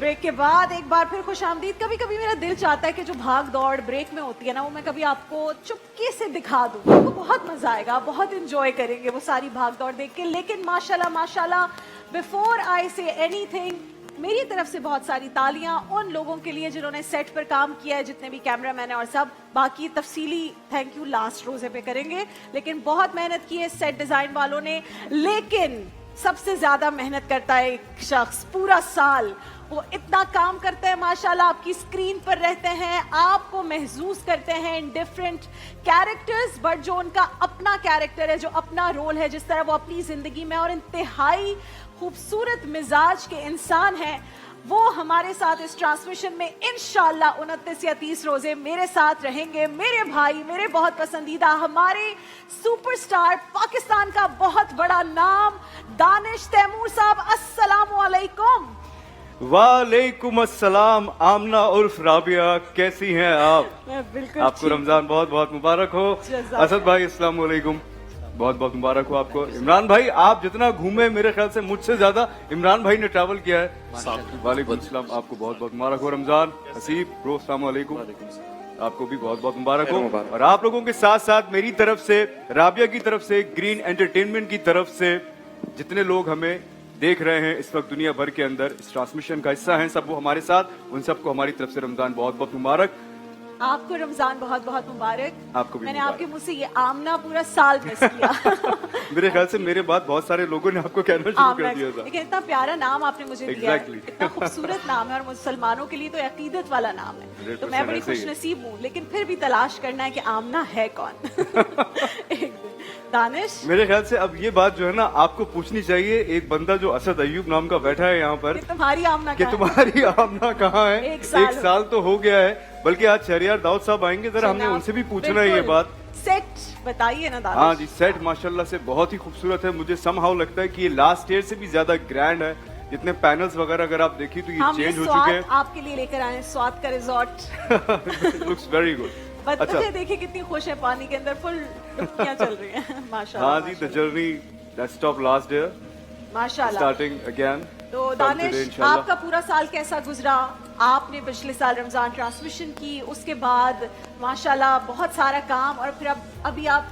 Break के बाद एक बार फिर खुश आमदीद। कभी कभी मेरा दिल चाहता है कि जो भाग दौड़ ब्रेक में होती है ना, वो मैं कभी आपको चुपके से दिखा दूं, आपको बहुत मजा आएगा, बहुत इंजॉय करेंगे वो सारी भाग दौड़ देख के। लेकिन माशाल्लाह माशाल्लाह, बिफोर आई से एनीथिंग, मेरी तरफ से बहुत सारी तालियां उन लोगों के लिए जिन्होंने सेट पर काम किया है, जितने भी कैमरामैन है और सब। बाकी तफसीली थैंक यू लास्ट रोजे पे करेंगे, लेकिन बहुत मेहनत की है सेट डिजाइन वालों ने। लेकिन सबसे ज्यादा मेहनत करता है एक शख्स पूरा साल, वो इतना काम करते हैं माशाल्लाह, आपकी स्क्रीन पर रहते हैं, आपको महसूस करते हैं इन डिफरेंट कैरेक्टर्स, बट जो उनका अपना कैरेक्टर है, जो अपना रोल है, जिस तरह वो अपनी जिंदगी में और इंतहाई खूबसूरत मिजाज के इंसान हैं, वो हमारे साथ इस ट्रांसमिशन में इंशाल्लाह 29 या 30 रोजे मेरे साथ रहेंगे। मेरे भाई, मेरे बहुत पसंदीदा, हमारे सुपरस्टार, पाकिस्तान का बहुत बड़ा नाम, दानिश तैमूर साहब, अस्सलामु अलैकुम। वालेकुम अस्सलाम। आमना उर्फ राबिया, कैसी हैं आप? मैं बिल्कुल आपको रमजान बहुत बहुत मुबारक हो। असद भाई अस्सलाम वालेकुम, बहुत बहुत मुबारक हो आपको। इमरान भाई, आप जितना घूमे मेरे ख्याल से मुझसे ज्यादा इमरान भाई ने ट्रैवल किया है। वालेकुम अस्सलाम, आपको बहुत बहुत मुबारक हो रमजान। हसीब ब्रो अस्सलाम वालेकुम, आपको भी बहुत बहुत मुबारक हो। और आप लोगों के साथ साथ मेरी तरफ से, राबिया की तरफ से, ग्रीन एंटरटेनमेंट की तरफ से, जितने लोग हमें देख रहे हैं इस वक्त दुनिया भर के अंदर, इस ट्रांसमिशन का हिस्सा हैं, सब वो हमारे साथ, उन सबको हमारी तरफ से रमजान बहुत बहुत मुबारक। आपको रमजान बहुत बहुत मुबारक। आपको भी मैंने मुबारक। आपके मुंह से ये आमना पूरा साल मिस किया। मेरे ख्याल से मेरे बाद बहुत सारे लोगों ने आपको कहना शुरू कर दिया था। लेकिन इतना प्यारा नाम आपने मुझे दिया है, Exactly. इतना खूबसूरत नाम है, और मुसलमानों के लिए तो अकीदत वाला नाम है, तो मैं बड़ी 100% ऐसे ही है। खुशनसीब हूँ। लेकिन फिर भी तलाश करना है कि आमना है कौन। एक दिन दानिश, मेरे ख्याल से अब ये बात जो है ना आपको पूछनी चाहिए, एक बंदा जो असद अयूब नाम का बैठा है यहाँ पर, कि तुम्हारी आमना कि कहाँ है? तुम्हारी आमना कहाँ है? एक साल तो हो गया है, बल्कि आज शहरियार दाऊद साहब आएंगे, जरा हमने जनाब, उनसे भी पूछना है ये बिल्कुल। बात। सेट बताइए ना दानिश। हाँ जी, सेट माशाल्लाह से बहुत ही खूबसूरत है। मुझे समहाउ लगता है कि ये लास्ट ईयर से भी ज्यादा ग्रैंड है। जितने पैनल्स वगैरह अगर आप देखिए तो ये हम चेंज हो स्वाद चुके हैं। आपके लिए लेकर आए हैं, स्वाद का रिजॉर्ट। Looks very good. बच्चे देखिए कितनी खुश है, पानी के अंदर फुल डुबकियां चल रही हैं। माशाल्लाह। हाँ जी, the journey that stop last year, माशाल्लाह। Starting again. तो दानिश, आपका पूरा साल कैसा गुजरा? आपने पिछले साल रमजान ट्रांसमिशन की, उसके बाद माशाल्लाह बहुत सारा काम, और फिर अब अभी आप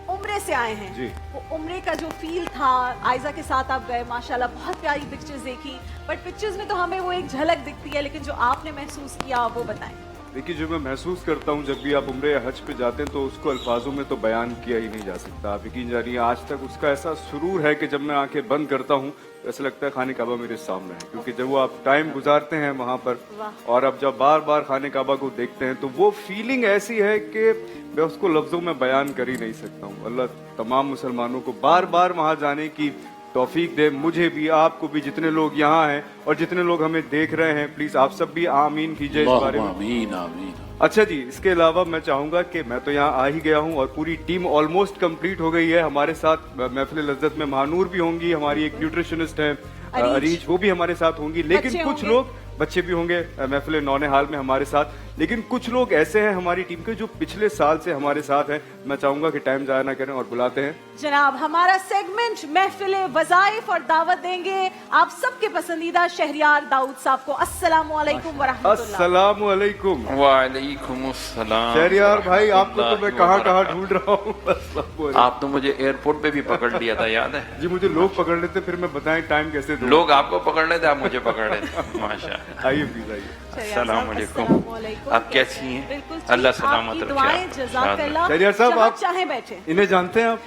उम्रे से आए हैं जी। वो उम्रे का जो फील था, आयजा के साथ आप गए, माशाल्लाह बहुत प्यारी पिक्चर्स देखी, बट पिक्चर्स में तो हमें वो एक झलक दिखती है, लेकिन जो आपने महसूस किया वो बताएं। देखिए, जो मैं महसूस करता हूँ जब भी आप उम्रे या हज पे जाते हैं, तो उसको अल्फाजों में तो बयान किया ही नहीं जा सकता। आप यकीन जानिए, आज तक उसका ऐसा सुरूर है कि जब मैं आंखें बंद करता हूँ तो ऐसा लगता है खाने काबा मेरे सामने है, क्योंकि जब वो आप टाइम गुजारते हैं वहाँ पर, और अब जब बार बार खाने काबा को देखते हैं, तो वो फीलिंग ऐसी है कि मैं उसको लफ्जों में बयान कर ही नहीं सकता हूँ। अल्लाह तमाम मुसलमानों को बार बार वहाँ जाने की तौफीक दे, मुझे भी, आपको भी, जितने लोग यहाँ हैं और जितने लोग हमें देख रहे हैं, प्लीज आप सब भी आमीन कीजिए इस बारे में। आमीन आमीन। अच्छा जी, इसके अलावा मैं चाहूंगा कि मैं तो यहाँ आ ही गया हूँ और पूरी टीम ऑलमोस्ट कंप्लीट हो गई है। हमारे साथ महफिल लज्जत में महानूर भी होंगी, हमारी एक न्यूट्रिशनिस्ट है अरीज, वो भी हमारे साथ होंगी। लेकिन कुछ लोग, बच्चे भी होंगे महफिल नौने हाल में हमारे साथ, लेकिन कुछ लोग ऐसे हैं हमारी टीम के जो पिछले साल से हमारे साथ हैं। मैं चाहूंगा कि टाइम जाया ना करें और बुलाते हैं जनाब हमारा सेगमेंट महफिल वज़ाइफ, और दावत देंगे आप सबके पसंदीदा शहरियार दाऊद साहब को। अस्सलामु अलैकुम व रहमतुल्लाह। अस्सलामु अलैकुम। वालेकुम अस्सलाम। शहरियार भाई, आपको तो मैं कहाँ कहाँ ढूंढ रहा हूँ। आप तो मुझे एयरपोर्ट पे भी पकड़ लिया था, याद है? जी, मुझे लोग पकड़ लेते, फिर मैं बताएं टाइम कैसे दूं। लोग आपको पकड़ लेते, आप मुझे पकड़ लेते। माशा। आइए प्लीज आइए। अस्सलाम वालेकुम। आप कैसी हैं? बिल्कुल ठीक। अल्लाह सलामत आपकी रखे दुआएं, आपको। जज़ाकल्लाह। शहरियार साहब, जहाँ आप चाहे बैठे। इन्हें जानते हैं आप?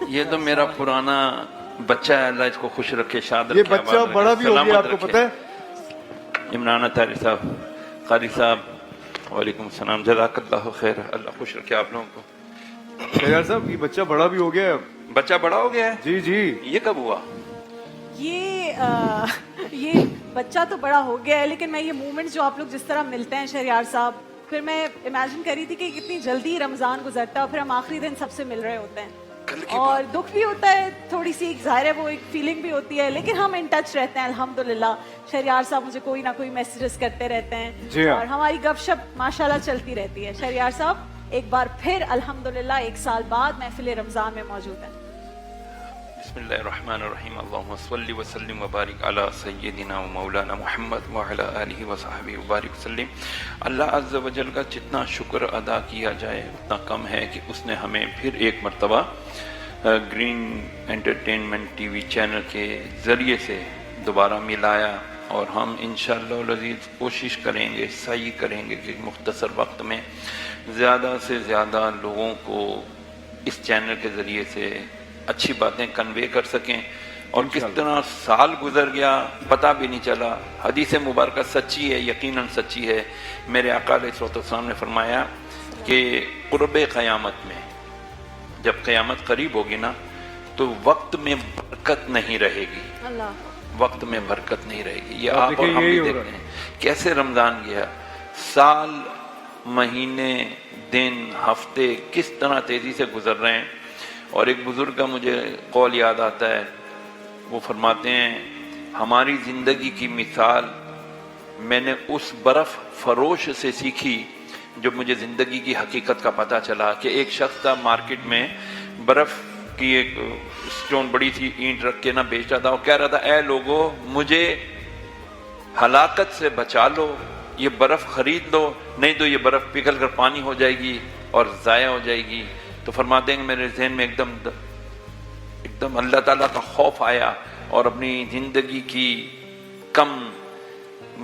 ये तो मेरा पुराना बच्चा है, अल्लाह इसको खुश रखे, शाद ये रखे, बच्चा आबाद बड़ा रखे, भी हो गया, सलामत आपको रखे। पता है? इमरान अतारी साहब, कारी साहब, वालेकुम सलाम, जज़ाकल्लाह खैर, अल्लाह खुश रखे आप लोगों को। शहरियार साहब, ये बच्चा बड़ा भी हो गया है अब। बच्चा बड़ा हो गया है? जी जी। ये कब हुआ? ये बच्चा तो बड़ा हो गया है, लेकिन मैं ये मूवमेंट जो आप लोग जिस तरह मिलते हैं शहरियार साहब, फिर मैं इमेजिन करी थी कि कितनी जल्दी रमजान गुजरता है, और फिर हम आखिरी दिन सबसे मिल रहे होते हैं, और दुख भी होता है थोड़ी सी, जाहिर है वो एक फीलिंग भी होती है, लेकिन हम इन टच रहते हैं अल्हम्दुलिल्लाह। शहरियार साहब मुझे कोई ना कोई मैसेजेस करते रहते हैं, जी हाँ। और हमारी गपशप माशाल्लाह चलती रहती है। शहरियार साहब एक बार फिर अल्हम्दुलिल्लाह 1 साल बाद महफिल रमजान में मौजूद है। बिस्मिल्लाहिर्रहमानिर्रहीम अल्लाहुम्मा सल्लि व सल्लिम व बारिक अला सय्यिदिना व मौलाना मुहम्मद व अला आलिहि व सहबिहि व बारिक वसल्लिम। अल्लाह अज़्ज़ व जल का जितना शुक्र अदा किया जाए उतना कम है कि उसने हमें फिर एक मर्तबा ग्रीन एंटरटेनमेंट टीवी चैनल के ज़रिए से दोबारा मिलाया, और हम इंशाअल्लाह अज़ीज़ कोशिश करेंगे, सही करेंगे कि मुख्तसर वक्त में ज़्यादा से ज़्यादा लोगों को इस चैनल के ज़रिए से अच्छी बातें कन्वे कर सकें। और किस तरह साल गुजर गया पता भी नहीं चला। हदीस मुबारक सच्ची है, यकीनन सच्ची है। मेरे आका अलैहिस्सलाम ने फरमाया कि क़ुर्ब क़यामत में, जब क़यामत करीब होगी ना, तो वक्त में बरकत नहीं रहेगी, वक्त में बरकत नहीं रहेगी। ये आप और हम भी देखते हैं कैसे रमज़ान गया, साल, महीने, दिन, हफ्ते किस तरह तेज़ी से गुजर रहे हैं। और एक बुजुर्ग का मुझे कौल याद आता है, वो फरमाते हैं हमारी ज़िंदगी की मिसाल मैंने उस बर्फ़ फरोश से सीखी जब मुझे ज़िंदगी की हकीकत का पता चला कि एक शख्स था मार्केट में बर्फ़ की एक स्टोन बड़ी सी ईंट रख के ना बेच रहा था, और कह रहा था ऐ लोगो मुझे हलाकत से बचा लो, ये बर्फ़ खरीद लो, नहीं तो ये बर्फ़ पिघल कर पानी हो जाएगी और ज़ाया हो जाएगी। तो फरमाते हैं मेरे ज़हन में एकदम अल्लाह ताला का खौफ आया और अपनी ज़िंदगी की कम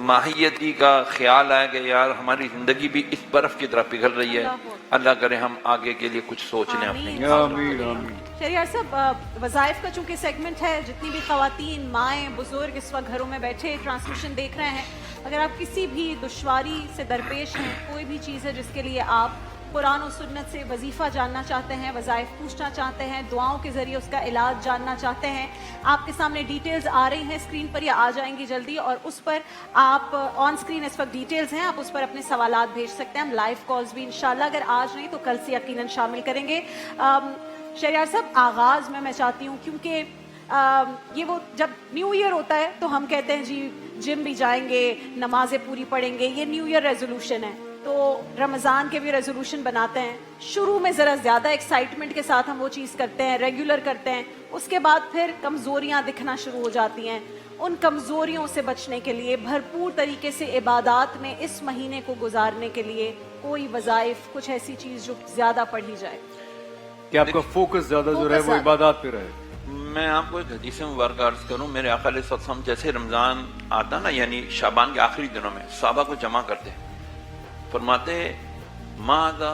माहियती का ख्याल आया कि यार हमारी ज़िंदगी भी इस बर्फ़ की तरह पिघल रही है। अल्लाह करे हम आगे के लिए कुछ सोच लें अपने। शहरियार साहब, वज़ाइफ का चूंकि सेगमेंट है, जितनी भी ख़वातीन, माएँ, बुजुर्ग इस वक्त घरों में बैठे ट्रांसमिशन देख रहे हैं, अगर आप किसी भी दुश्वारी से दरपेश हैं, कोई भी चीज़ है जिसके लिए आप कुरान और सुन्नत से वजीफ़ा जानना चाहते हैं, वज़ाइफ पूछना चाहते हैं, दुआओं के ज़रिए उसका इलाज जानना चाहते हैं, आपके सामने डिटेल्स आ रही हैं स्क्रीन पर या आ जाएंगी जल्दी, और उस पर आप ऑन स्क्रीन इस वक्त डिटेल्स हैं, आप उस पर अपने सवालात भेज सकते हैं। हम लाइव कॉल्स भी इंशाल्लाह अगर आज नहीं तो कल से यकीनन शामिल करेंगे। शहरियार साहब, आगाज़ में मैं चाहती हूँ, क्योंकि ये वो जब न्यू ईयर होता है तो हम कहते हैं जी जिम भी जाएंगे, नमाजें पूरी पढ़ेंगे, ये न्यू ईयर रेजोल्यूशन है। तो रमज़ान के भी रेजोल्यूशन बनाते हैं, शुरू में ज़रा ज़्यादा एक्साइटमेंट के साथ हम वो चीज़ करते हैं, रेगुलर करते हैं, उसके बाद फिर कमज़ोरियाँ दिखना शुरू हो जाती हैं। उन कमज़ोरियों से बचने के लिए, भरपूर तरीके से इबादात में इस महीने को गुजारने के लिए कोई वज़ाइफ, कुछ ऐसी चीज़ जो ज़्यादा पढ़ी जाए कि आपका फोकस ज़्यादा जो है वो इबादत पे रहे। मैं आपको एक हदीस मुबारक अर्ज करूं। मेरे आका अलैहिस्सलाम जैसे रमज़ान आता ना, यानी शाबान के आखिरी दिनों में सहाबा को जमा करते हैं, फरमाते मादा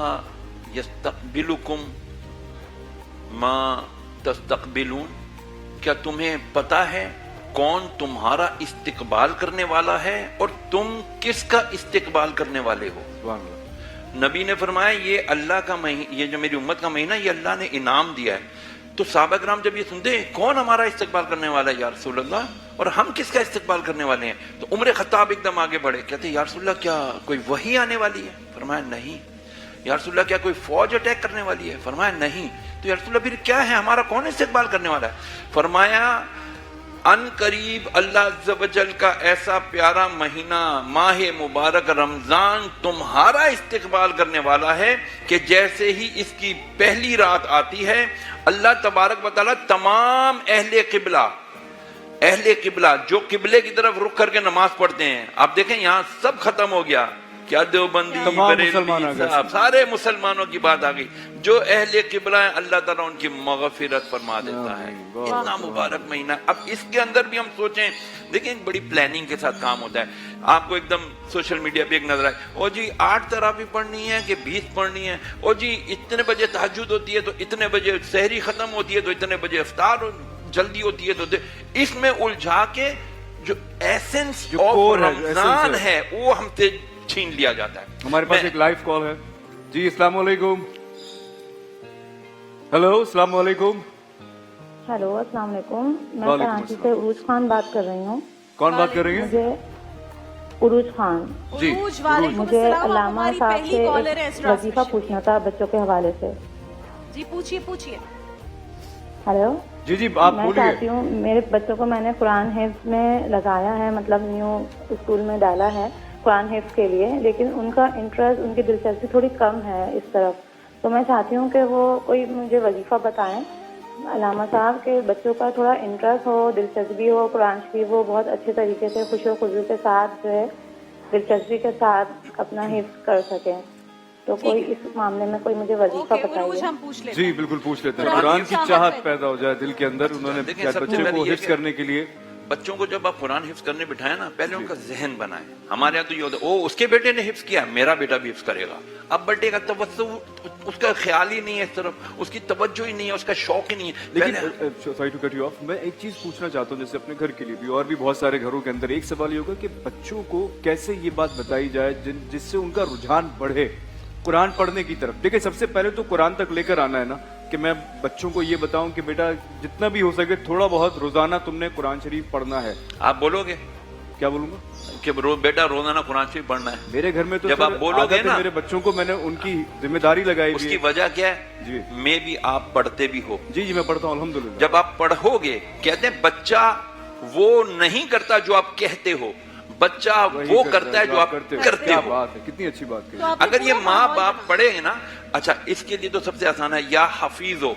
यस्तक़बिलुकुम मा तस्तक़बिलून, क्या तुम्हें पता है कौन तुम्हारा इस्तिकबाल करने वाला है और तुम किसका इस्तिकबाल करने वाले हो। नबी ने फरमाया ये अल्लाह का महीना, ये जो मेरी उम्मत का महीना, ये अल्लाह ने इनाम दिया है। तो साहबा किराम जब ये सुनते कौन हमारा इस्तिकबाल करने वाला है या रसूल अल्लाह, और हम किसका इस्तिकबाल करने वाले हैं, तो उमर खत्ताब एकदम आगे बढ़े, कहते या रसूल अल्लाह क्या कोई वही आने वाली है? फरमाया नहीं। या रसूल अल्लाह क्या कोई फौज अटैक करने वाली है? फरमाया नहीं। तो या रसूल अल्लाह फिर क्या है, हमारा कौन इस्तिकबाल करने वाला है? फरमाया अन करीब अल्लाह अज़्ज़ व जल का ऐसा प्यारा महीना माह मुबारक रमजान तुम्हारा इस्तिकबाल करने वाला है कि जैसे ही इसकी पहली रात आती है अल्लाह तबारक व तआला तमाम अहले किबला जो किबले की तरफ रुख करके नमाज पढ़ते हैं, आप देखें यहाँ सब खत्म हो गया, क्या देवबंदी बरेलवी सारे मुसलमानों की बात आ गई, जो अहले किबला है अल्लाह ताला उनकी मगफिरत फरमा देता है। इतना मुबारक महीना। अब इसके अंदर भी हम सोचें, देखिए बड़ी प्लानिंग के साथ काम होता है। आपको एकदम सोशल मीडिया पे एक नजर आए, ओ जी 8 तरावी पढ़नी है कि 20 पढ़नी है, ओ जी इतने बजे तहज्जुद होती है तो इतने बजे सहरी खत्म होती है तो इतने बजे इफ्तार जल्दी होती है, तो इसमें उलझा के जो एसेंस ऑफ रमजान है वो हमसे छीन लिया जाता है। हमारे पास एक लाइव कॉल है जी। अस्सलाम वालेकुम। हेलो, अस्सलाम वालेकुम। हेलो, अस्सलाम वालेकुम। मैं कराची से उरूज खान बात कर रही हूँ। कौन बात कर रही है? मुझे उरूज खान जी। मुझे अल्लामा साहब से वजीफा पूछना था बच्चों के हवाले से। जी पूछिए। हेलो जी आप मैं चाहती हूँ, मेरे बच्चों को मैंने कुरान हिफ्ज़ में लगाया है, मतलब न्यू स्कूल में डाला है कुरान हिफ्ज़ के लिए, लेकिन उनका इंटरेस्ट, उनकी दिलचस्पी थोड़ी कम है इस तरफ। तो मैं चाहती हूँ कि वो कोई मुझे वजीफ़ा बताएं علامہ صاحب کے بچوں کا تھوڑا انٹرسٹ ہو, دلچسپی ہو قرآن شریف, وہ بہت اچھے طریقے سے خوش و خضوع کے ساتھ جو ہے دلچسپی کے ساتھ اپنا حفظ کر سکیں. تو کوئی اس معاملے میں کوئی مجھے وظیفہ اوکے عروج بتائیے. ہم پوچھ لیتے جی ہیں. بالکل پوچھ لیتے ہیں. قرآن قرآن کی کی چاہت چاہت پیدا ہو جائے دل کے اندر. انہوں نے دیکھیں، سب سے بچے پہلے کو یہ حفظ کہ کرنے کے لیے بچوں کو جب آپ قرآن حفظ کرنے بٹھائیں نا, پہلے ان کا ذہن بنائیں. ہمارے یہاں تو یہ ہوتا ہے او اس کے بیٹے نے حفظ کیا, میرا بیٹا بھی حفظ کرے گا. اب بیٹے کا توجہ, اس کا خیال ہی نہیں ہے اس طرف, اس کی توجہ ہی نہیں ہے, اس کا شوق ہی نہیں ہے. لیکن sorry to cut you off, میں ایک چیز پوچھنا چاہتا ہوں جیسے اپنے گھر کے لیے بھی اور بھی بہت سارے گھروں کے اندر ایک سوال یہ ہوگا کہ بچوں کو کیسے یہ بات بتائی جائے جس سے ان کا رجحان بڑھے قرآن پڑھنے کی طرف. دیکھیں سب سے پہلے تو قرآن تک لے کر آنا ہے نا, کہ میں بچوں کو یہ بتاؤں کہ بیٹا جتنا بھی ہو سکے تھوڑا بہت روزانہ تم نے قرآن شریف پڑھنا ہے. آپ بولو گے کیا بولوں گا کہ بیٹا روزانہ قرآن شریف پڑھنا ہے. میرے گھر میں تو جب آپ بولو گے نا, میرے بچوں کو میں نے ان کی ذمہ داری لگائی اس ہوئی کی ہے. وجہ کیا ہے؟ جی میں بھی آپ پڑھتے بھی ہو. جی جی میں پڑھتا ہوں الحمدللہ. جب آپ پڑھو گے, کہتے ہیں بچہ وہ نہیں کرتا جو آپ کہتے ہو, بچہ وہ کرتا ہے جو آپ کرتے کیا ہو. بات ہے, کتنی اچھی بات کہی. تو آپ نے اگر یہ پورا ماں ماحول باپ بنا. پڑھے گے نا, اچھا اس کے لیے تو سب سے آسان ہے یا حفیظ ہو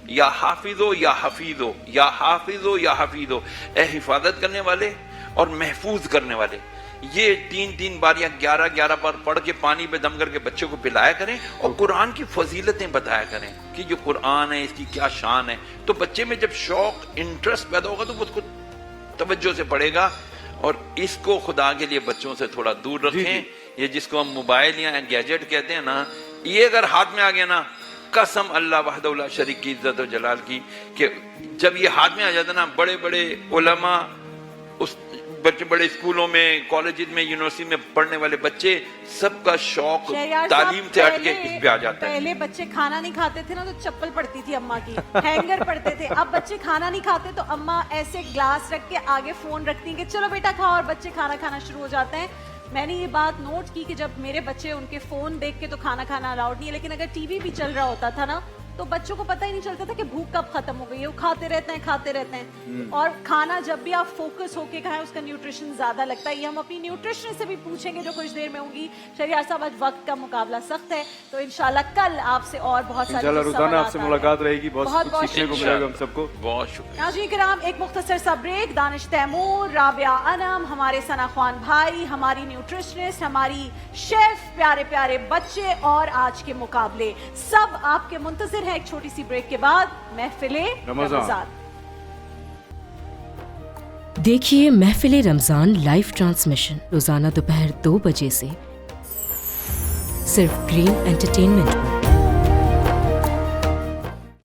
یا حافظ ہو یا حفیظ ہو یا حافظ ہو یا حفیظ ہو. اے حفاظت کرنے والے اور محفوظ کرنے والے, یہ 3 باریاں 11 بار پڑھ کے پانی پہ دم کر کے بچوں کو پلایا کریں اور قرآن کی فضیلتیں بتایا کریں کہ جو قرآن ہے اس کی کیا شان ہے. تو بچے میں جب شوق انٹرسٹ پیدا ہوگا تو وہ اس کو توجہ سے پڑھے گا. اور اس کو خدا کے لیے بچوں سے تھوڑا دور رکھیں. یہ جس کو ہم موبائل یا گیجٹ کہتے ہیں نا, یہ اگر ہاتھ میں آ گیا نا, قسم اللہ وحدہ لا شریک کی عزت و جلال کی, کہ جب یہ ہاتھ میں آ جاتا نا, بڑے بڑے علماء, اس بچے بڑے اسکولوں میں, کالجز میں, یونیورسٹی میں پڑھنے والے بچے, سب کا شوق شہریار تعلیم صاحب سے ہٹ کے اس پہ آ جاتا ہے. پہلے بچے کھانا نہیں کھاتے تھے نا تو چپل پڑتی تھی اماں کی, ہینگر پڑتے تھے. اب بچے کھانا نہیں کھاتے تو اماں ایسے گلاس رکھ کے آگے فون رکھتی ہیں کہ چلو بیٹا کھاؤ, اور بچے کھانا کھانا شروع ہو جاتے ہیں. میں نے یہ بات نوٹ کی کہ جب میرے بچے ان کے فون دیکھ کے تو کھانا کھانا الاؤڈ نہیں ہے, لیکن اگر ٹی وی بھی چل رہا ہوتا تھا نا تو بچوں کو پتہ ہی نہیں چلتا تھا کہ بھوک کب ختم ہو گئی ہے. وہ کھاتے رہتے ہیں اور کھانا جب بھی آپ فوکس ہو کے کھائیں اس کا نیوٹریشن زیادہ لگتا ہے. یہ ہم اپنی نیوٹریشن سے بھی پوچھیں گے جو کچھ دیر میں ہوں گی. شہریار صاحب آج وقت کا مقابلہ سخت ہے تو انشاءاللہ کل آپ سے اور بہت ساری انشاءاللہ روزانہ آپ سے ملاقات رہے گی, بہت کچھ سیکھنے کو ملے گا ہم سب کو. بہت شکریہ. ناظرین کرام, ایک مختصر سا بریک. دانش تیمور, رابعہ انم, ہمارے ثنا خوان بھائی, ہماری نیوٹریشنسٹ, ہماری شیف, پیارے پیارے بچے اور آج کے مقابلے سب آپ کے منتظر ہیں ایک چھوٹی سی بریک کے بعد محفل رمضان. دیکھیے محفل رمضان لائیو ٹرانسمیشن روزانہ دوپہر 2 بجے سے صرف گرین انٹرٹینمنٹ پر.